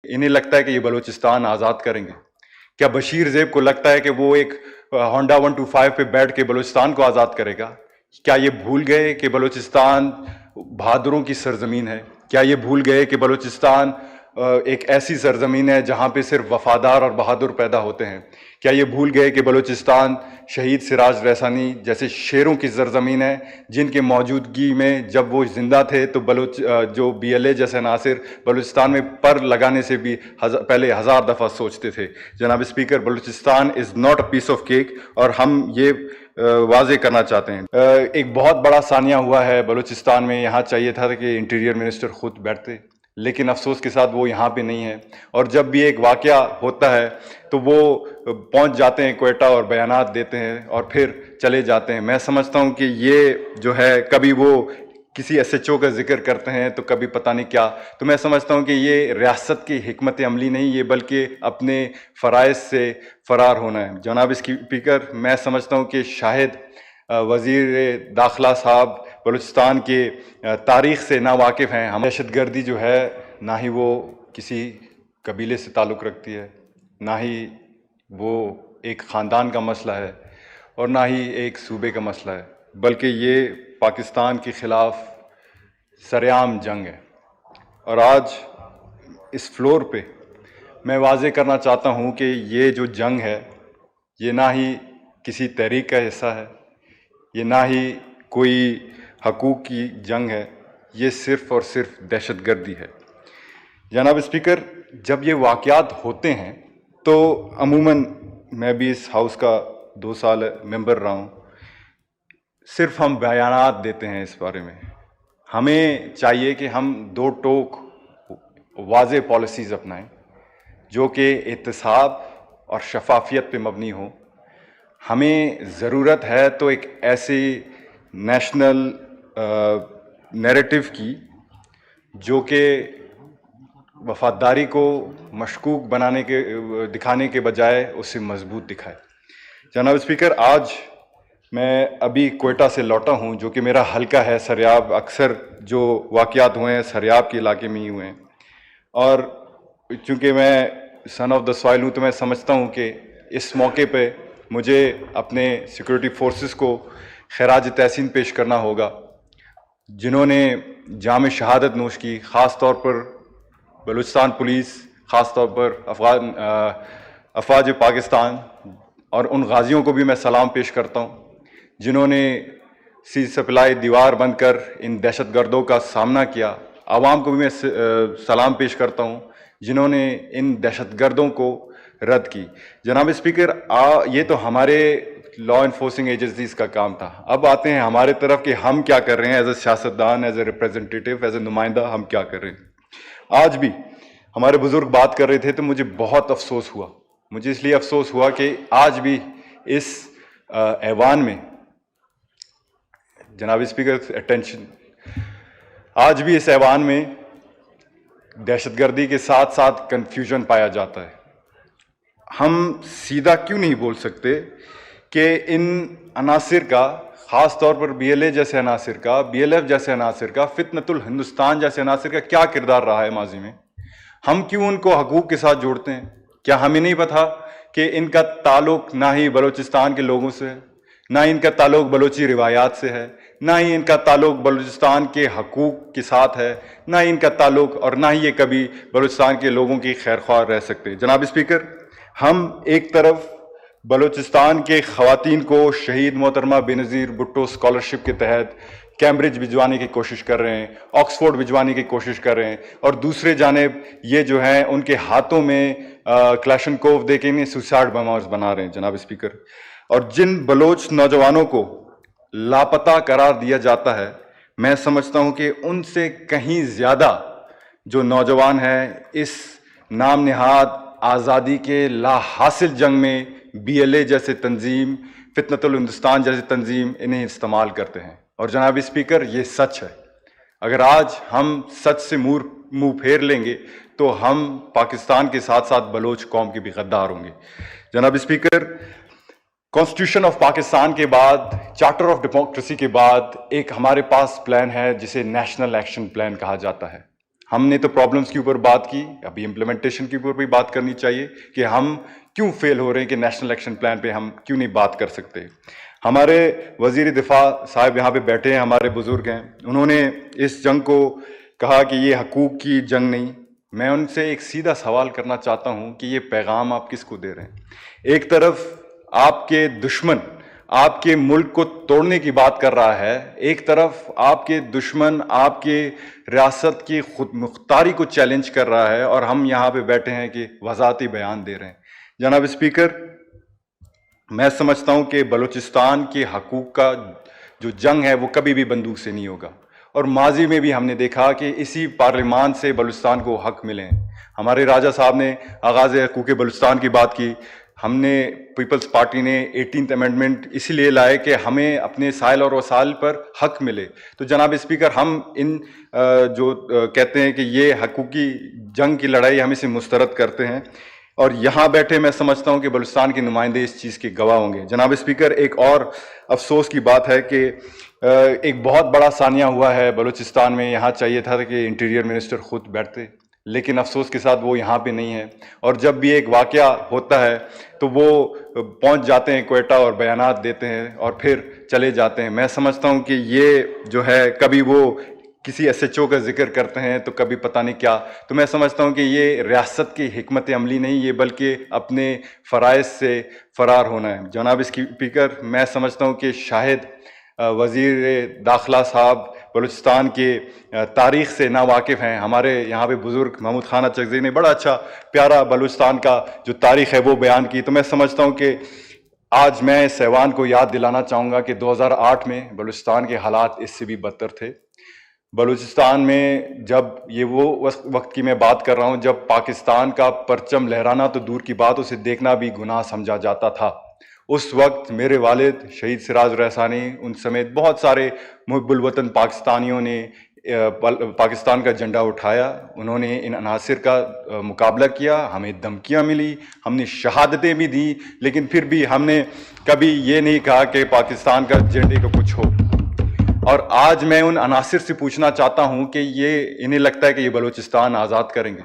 انہیں لگتا ہے کہ یہ بلوچستان آزاد کریں گے؟ کیا بشیر زیب کو لگتا ہے کہ وہ ایک ہونڈا 125 پہ بیٹھ کے بلوچستان کو آزاد کرے گا؟ کیا یہ بھول گئے کہ بلوچستان بہادروں کی سرزمین ہے؟ کیا یہ بھول گئے کہ بلوچستان ایک ایسی سرزمین ہے جہاں پہ صرف وفادار اور بہادر پیدا ہوتے ہیں؟ کیا یہ بھول گئے کہ بلوچستان شہید سراج ریسانی جیسے شیروں کی سرزمین ہے، جن کے موجودگی میں جب وہ زندہ تھے تو جو BLA جیسے عناصر بلوچستان میں پر لگانے سے بھی پہلے 1000 دفعہ سوچتے تھے؟ جناب speaker, Balochistan is not a piece of cake, اور ہم یہ واضح کرنا چاہتے ہیں۔ ایک بہت بڑا ثانیہ ہوا ہے بلوچستان میں، یہاں چاہیے تھا کہ انٹیریئر منسٹر خود بیٹھتے، لیکن افسوس کے ساتھ وہ یہاں پہ نہیں ہے، اور جب بھی ایک واقعہ ہوتا ہے تو وہ پہنچ جاتے ہیں کوئٹہ اور بیانات دیتے ہیں اور پھر چلے جاتے ہیں۔ میں سمجھتا ہوں کہ یہ جو ہے، کبھی وہ کسی SHO کا ذکر کرتے ہیں تو کبھی پتہ نہیں کیا، تو میں سمجھتا ہوں کہ یہ ریاست کی حکمت عملی نہیں، یہ بلکہ اپنے فرائض سے فرار ہونا ہے۔ جناب اسپیکر، میں سمجھتا ہوں کہ شاہد وزیر داخلہ صاحب بلوچستان کے تاریخ سے نا واقف ہیں۔ ہم دہشت گردی جو ہے، نہ ہی وہ کسی قبیلے سے تعلق رکھتی ہے، نہ ہی وہ ایک خاندان کا مسئلہ ہے، اور نہ ہی ایک صوبے کا مسئلہ ہے، بلکہ یہ پاکستان کے خلاف سرعام جنگ ہے۔ اور آج اس فلور پہ میں واضح کرنا چاہتا ہوں کہ یہ جو جنگ ہے، یہ نہ ہی کسی تحریک کا حصہ ہے، یہ نہ ہی کوئی حقوق کی جنگ ہے، یہ صرف اور صرف دہشت گردی ہے۔ جناب اسپیکر، جب یہ واقعات ہوتے ہیں تو عموماً میں بھی اس ہاؤس کا 2 سال ممبر رہا ہوں، صرف ہم بیانات دیتے ہیں اس بارے میں۔ ہمیں چاہیے کہ ہم 2 ٹوک واضح پالیسیز اپنائیں جو کہ احتساب اور شفافیت پہ مبنی ہو۔ ہمیں ضرورت ہے تو ایک ایسی نیشنل نیریٹو کی جو کہ وفاداری کو مشکوک دکھانے کے بجائے اسے مضبوط دکھائے۔ جناب اسپیکر، آج میں ابھی کوئٹہ سے لوٹا ہوں، جو کہ میرا حلقہ ہے سریاب۔ اکثر جو واقعات ہوئے ہیں سریاب کے علاقے میں ہی ہوئے ہیں، اور چونکہ میں سن آف دا سوائل ہوں تو میں سمجھتا ہوں کہ اس موقع پہ مجھے اپنے سیکورٹی فورسز کو خراج تحسین پیش کرنا ہوگا، جنہوں نے جام شہادت نوش کی، خاص طور پر بلوچستان پولیس، خاص طور پر افواج پاکستان، اور ان غازیوں کو بھی میں سلام پیش کرتا ہوں جنہوں نے سی سپلائی دیوار بند کر ان دہشت گردوں کا سامنا کیا۔ عوام کو بھی میں سلام پیش کرتا ہوں جنہوں نے ان دہشت گردوں کو رد کی۔ جناب اسپیکر، یہ تو ہمارے لا انفورسنگ ایجنسیز کا کام تھا۔ اب آتے ہیں ہمارے طرف کہ ہم کیا کر رہے ہیں ایز اے سیاستدان، as a representative, as a نمائندہ، ہم کیا کر رہے ہیں۔ آج بھی ہمارے بزرگ بات کر رہے تھے تو مجھے بہت افسوس ہوا۔ مجھے اس لیے افسوس ہوا کہ آج بھی اس ایوان میں، جناب اسپیکر اٹینشن، آج بھی اس ایوان میں دہشت گردی کے ساتھ ساتھ کنفیوژن پایا جاتا ہے۔ ہم سیدھا کیوں نہیں بول سکتے کہ ان عناصر کا، خاص طور پر BLA جیسے عناصر کا، BLF جیسے عناصر کا، فتنۃ الہندوستان جیسے عناصر کا کیا کردار رہا ہے ماضی میں؟ ہم کیوں ان کو حقوق کے ساتھ جوڑتے ہیں؟ کیا ہمیں نہیں پتا کہ ان کا تعلق نہ ہی بلوچستان کے لوگوں سے ہے، نہ ان کا تعلق بلوچی روایات سے ہے، نہ ہی ان کا تعلق بلوچستان کے حقوق کے ساتھ ہے، نہ ہی ان کا تعلق، اور نہ ہی یہ کبھی بلوچستان کے لوگوں کی خیر خواہ رہ سکتے۔ جناب اسپیکر، ہم ایک طرف بلوچستان کے خواتین کو شہید محترمہ بینظیر بھٹو اسکالرشپ کے تحت کیمبرج بھجوانے کی کوشش کر رہے ہیں، آکسفورڈ بھجوانے کی کوشش کر رہے ہیں، اور دوسرے جانب یہ جو ہیں ان کے ہاتھوں میں کلاشنکوف دے کے انہیں سوسائڈ بمبرز بنا رہے ہیں۔ جناب اسپیکر، اور جن بلوچ نوجوانوں کو لاپتہ قرار دیا جاتا ہے، میں سمجھتا ہوں کہ ان سے کہیں زیادہ جو نوجوان ہیں اس نام نہاد آزادی کے لا حاصل جنگ میں BLA جیسے تنظیم، فتنۃ الہندوستان جیسے تنظیم انہیں استعمال کرتے ہیں۔ اور جناب اسپیکر، یہ سچ ہے۔ اگر آج ہم سچ سے منہ پھیر لیں گے تو ہم پاکستان کے ساتھ ساتھ بلوچ قوم کے بھی غدار ہوں گے۔ جناب اسپیکر، کانسٹیٹیوشن آف پاکستان کے بعد، چارٹر آف ڈیموکریسی کے بعد ایک ہمارے پاس پلان ہے جسے نیشنل ایکشن پلان کہا جاتا ہے۔ ہم نے تو پرابلمس کے اوپر بات کی, ابھی امپلیمنٹیشن کے اوپر بھی بات کرنی چاہیے کہ ہم کیوں فیل ہو رہے ہیں, کہ نیشنل ایکشن پلان پہ ہم کیوں نہیں بات کر سکتے. ہمارے وزیر دفاع صاحب یہاں پہ بیٹھے ہیں, ہمارے بزرگ ہیں, انہوں نے اس جنگ کو کہا کہ یہ حقوق کی جنگ نہیں. میں ان سے ایک سیدھا سوال کرنا چاہتا ہوں کہ یہ پیغام آپ کس کو دے رہے ہیں؟ ایک طرف آپ کے دشمن آپ کے ملک کو توڑنے کی بات کر رہا ہے, ایک طرف آپ کے دشمن آپ کے ریاست کی خود مختاری کو چیلنج کر رہا ہے, اور ہم یہاں پہ بیٹھے ہیں کہ وضاحتی بیان دے رہے ہیں. جناب اسپیکر, میں سمجھتا ہوں کہ بلوچستان کے حقوق کا جو جنگ ہے وہ کبھی بھی بندوق سے نہیں ہوگا, اور ماضی میں بھی ہم نے دیکھا کہ اسی پارلیمان سے بلوچستان کو حق ملے ہیں. ہمارے راجہ صاحب نے آغاز حقوق بلوچستان کی بات کی, ہم نے پیپلز پارٹی نے 18th امینڈمنٹ اسی لیے لائے کہ ہمیں اپنے سائل اور وسائل پر حق ملے. تو جناب اسپیکر, ہم ان جو کہتے ہیں کہ یہ حقوقی جنگ کی لڑائی, ہم اسے مسترد کرتے ہیں, اور یہاں بیٹھے میں سمجھتا ہوں کہ بلوچستان کے نمائندے اس چیز کے گواہ ہوں گے. جناب اسپیکر, ایک اور افسوس کی بات ہے کہ ایک بہت بڑا ثانیہ ہوا ہے بلوچستان میں. یہاں چاہیے تھا کہ انٹیریئر منسٹر خود بیٹھتے, لیکن افسوس کے ساتھ وہ یہاں پہ نہیں ہے, اور جب بھی ایک واقعہ ہوتا ہے تو وہ پہنچ جاتے ہیں کوئٹہ اور بیانات دیتے ہیں اور پھر چلے جاتے ہیں. میں سمجھتا ہوں کہ یہ جو ہے, کبھی وہ کسی ایس ایچ او کا ذکر کرتے ہیں تو کبھی پتہ نہیں کیا. تو میں سمجھتا ہوں کہ یہ ریاست کی حکمت عملی نہیں, یہ بلکہ اپنے فرائض سے فرار ہونا ہے. جناب اسپیکر, میں سمجھتا ہوں کہ شاہد وزیر داخلہ صاحب بلوچستان کے تاریخ سے ناواقف ہیں. ہمارے یہاں پہ بزرگ محمود خان چغزئی نے بڑا اچھا پیارا بلوچستان کا جو تاریخ ہے وہ بیان کی. تو میں سمجھتا ہوں کہ آج میں اس ایوان کو یاد دلانا چاہوں گا کہ 2008 میں بلوچستان کے حالات اس سے بھی بدتر تھے. بلوچستان میں جب یہ وہ وقت کی میں بات کر رہا ہوں جب پاکستان کا پرچم لہرانا تو دور کی بات, اسے دیکھنا بھی گناہ سمجھا جاتا تھا. اس وقت میرے والد شہید سراج رحسانی ان سمیت بہت سارے محب الوطن پاکستانیوں نے پاکستان کا جھنڈا اٹھایا. انہوں نے ان عناصر کا مقابلہ کیا, ہمیں دھمکیاں ملی, ہم نے شہادتیں بھی دی, لیکن پھر بھی ہم نے کبھی یہ نہیں کہا کہ پاکستان کا جھنڈے کا کچھ ہو. اور آج میں ان عناصر سے پوچھنا چاہتا ہوں کہ یہ انہیں لگتا ہے کہ یہ بلوچستان آزاد کریں گے؟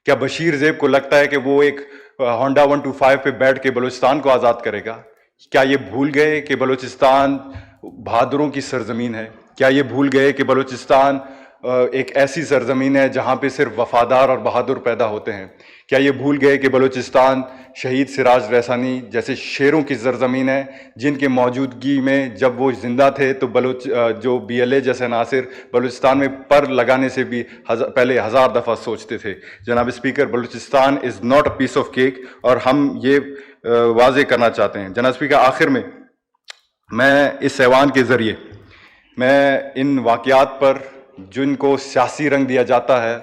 کیا بشیر زیب کو لگتا ہے کہ وہ ایک ہونڈا 125 پہ بیٹھ کے بلوچستان کو آزاد کرے گا؟ کیا یہ بھول گئے کہ بلوچستان بہادروں کی سرزمین ہے؟ کیا یہ بھول گئے کہ بلوچستان ایک ایسی سرزمین ہے جہاں پہ صرف وفادار اور بہادر پیدا ہوتے ہیں؟ کیا یہ بھول گئے کہ بلوچستان شہید سراج رحسانی جیسے شیروں کی سرزمین ہے, جن کے موجودگی میں جب وہ زندہ تھے تو جو بی ایل اے جیسے عناصر بلوچستان میں پر لگانے سے بھی پہلے 1000 دفعہ سوچتے تھے؟ جناب speaker, Balochistan is not a piece of cake, اور ہم یہ واضح کرنا چاہتے ہیں. جناب اسپیکر, آخر میں اس ایوان کے ذریعے میں ان واقعات پر جن کو سیاسی رنگ دیا جاتا ہے,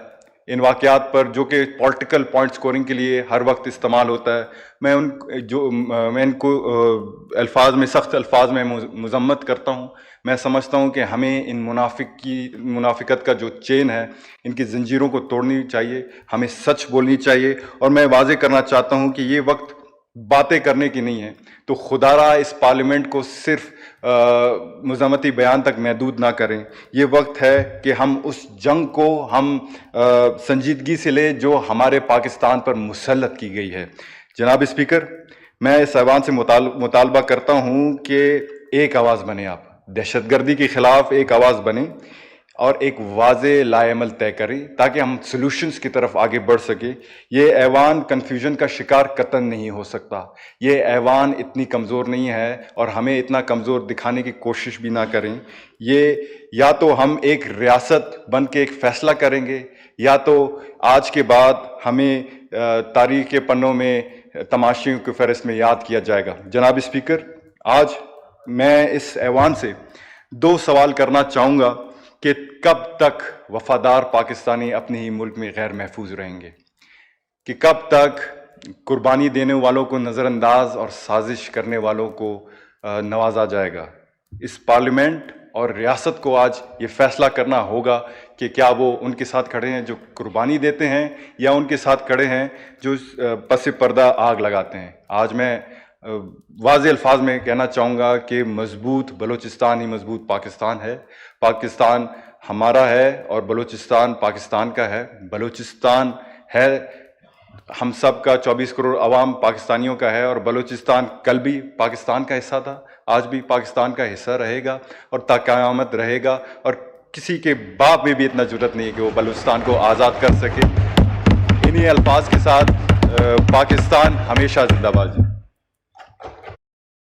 ان واقعات پر جو کہ پولیٹیکل پوائنٹ سکورنگ کے لیے ہر وقت استعمال ہوتا ہے, میں ان کو الفاظ میں سخت الفاظ میں مذمت کرتا ہوں. میں سمجھتا ہوں کہ ہمیں ان منافقت کا جو چین ہے, ان کی زنجیروں کو توڑنی چاہیے, ہمیں سچ بولنی چاہیے. اور میں واضح کرنا چاہتا ہوں کہ یہ وقت باتیں کرنے کی نہیں ہے, تو خدا را اس پارلیمنٹ کو صرف مذمتی بیان تک محدود نہ کریں. یہ وقت ہے کہ ہم اس جنگ کو ہم سنجیدگی سے لیں جو ہمارے پاکستان پر مسلط کی گئی ہے. جناب اسپیکر, میں اس ایوان سے مطالبہ کرتا ہوں کہ ایک آواز بنے, آپ دہشت گردی کے خلاف ایک آواز بنیں اور ایک واضح لائے عمل طے کریں تاکہ ہم سلوشنز کی طرف آگے بڑھ سکیں. یہ ایوان کنفیوژن کا شکار قطعاً نہیں ہو سکتا. یہ ایوان اتنی کمزور نہیں ہے اور ہمیں اتنا کمزور دکھانے کی کوشش بھی نہ کریں. یہ یا تو ہم ایک ریاست بن کے ایک فیصلہ کریں گے, یا تو آج کے بعد ہمیں تاریخ کے پنوں میں تماشیوں کی فہرست میں یاد کیا جائے گا. جناب اسپیکر, آج میں اس ایوان سے 2 سوال کرنا چاہوں گا کہ کب تک وفادار پاکستانی اپنے ہی ملک میں غیر محفوظ رہیں گے, کہ کب تک قربانی دینے والوں کو نظر انداز اور سازش کرنے والوں کو نوازا جائے گا. اس پارلیمنٹ اور ریاست کو آج یہ فیصلہ کرنا ہوگا کہ کیا وہ ان کے ساتھ کھڑے ہیں جو قربانی دیتے ہیں, یا ان کے ساتھ کھڑے ہیں جو پس پردہ آگ لگاتے ہیں. آج میں واضح الفاظ میں کہنا چاہوں گا کہ مضبوط بلوچستان ہی مضبوط پاکستان ہے. پاکستان ہمارا ہے اور بلوچستان پاکستان کا ہے. بلوچستان ہے ہم سب کا, 24 کروڑ عوام پاکستانیوں کا ہے, اور بلوچستان کل بھی پاکستان کا حصہ تھا, آج بھی پاکستان کا حصہ رہے گا اور تا قیامت رہے گا. اور کسی کے باپ میں بھی اتنا جرأت نہیں ہے کہ وہ بلوچستان کو آزاد کر سکے. انہی الفاظ کے ساتھ پاکستان ہمیشہ زندہ باد.